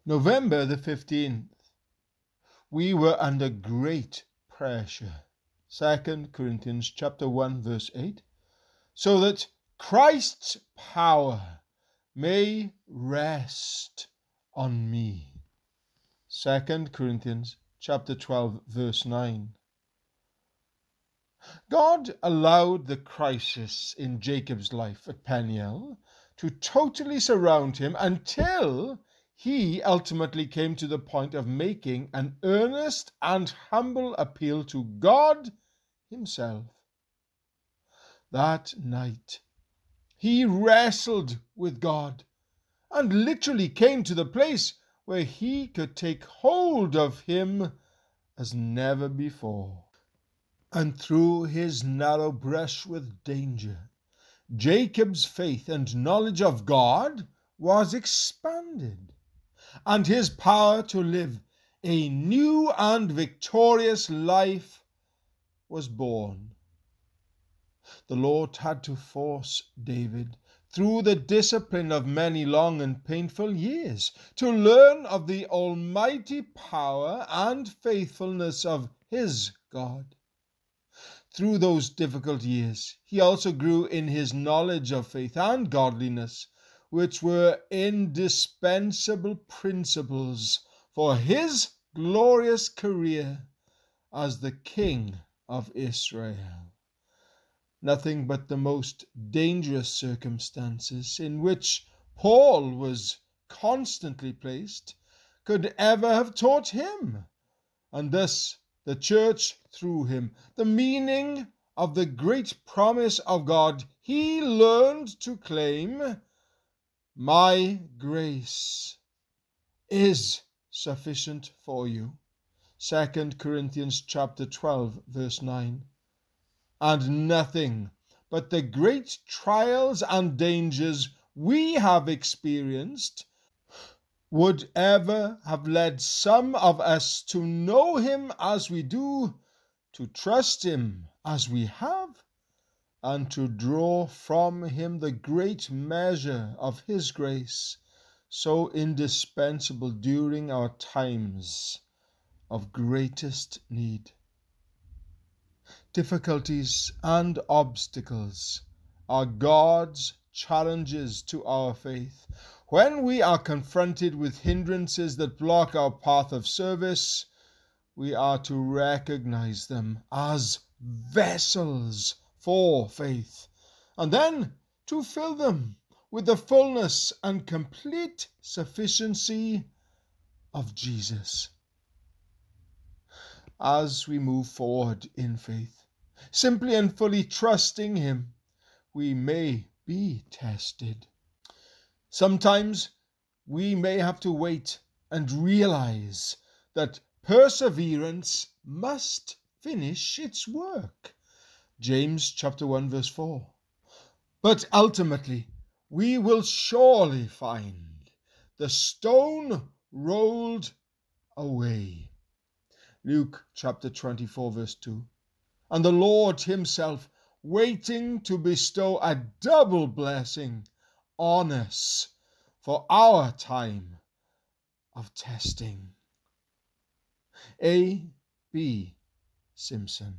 November the 15th. We were under great pressure. 2 Corinthians chapter 1 verse 8. So that Christ's power may rest on me. 2 Corinthians chapter 12 verse 9. God allowed the crisis in Jacob's life at Peniel to totally surround him until he ultimately came to the point of making an earnest and humble appeal to God himself. That night, he wrestled with God and literally came to the place where he could take hold of him as never before. And through his narrow brush with danger, Jacob's faith and knowledge of God was expanded, and his power to live a new and victorious life was born. The Lord had to force David through the discipline of many long and painful years to learn of the almighty power and faithfulness of his God. Through those difficult years, he also grew in his knowledge of faith and godliness, which were indispensable principles for his glorious career as the King of Israel. Nothing but the most dangerous circumstances in which Paul was constantly placed could ever have taught him, and thus the church through him, the meaning of the great promise of God he learned to claim: my grace is sufficient for you. 2 Corinthians chapter 12 verse 9. And nothing but the great trials and dangers we have experienced would ever have led some of us to know him as we do, to trust him as we have, and to draw from him the great measure of his grace, so indispensable during our times of greatest need. Difficulties and obstacles are God's challenges to our faith. When we are confronted with hindrances that block our path of service, we are to recognize them as vessels for faith, and then to fill them with the fullness and complete sufficiency of Jesus. As we move forward in faith, simply and fully trusting him, we may be tested. Sometimes we may have to wait and realize that perseverance must finish its work. James chapter 1 verse 4. But ultimately, we will surely find the stone rolled away. Luke chapter 24 verse 2. And the Lord himself waiting to bestow a double blessing on us for our time of testing. A. B. Simpson.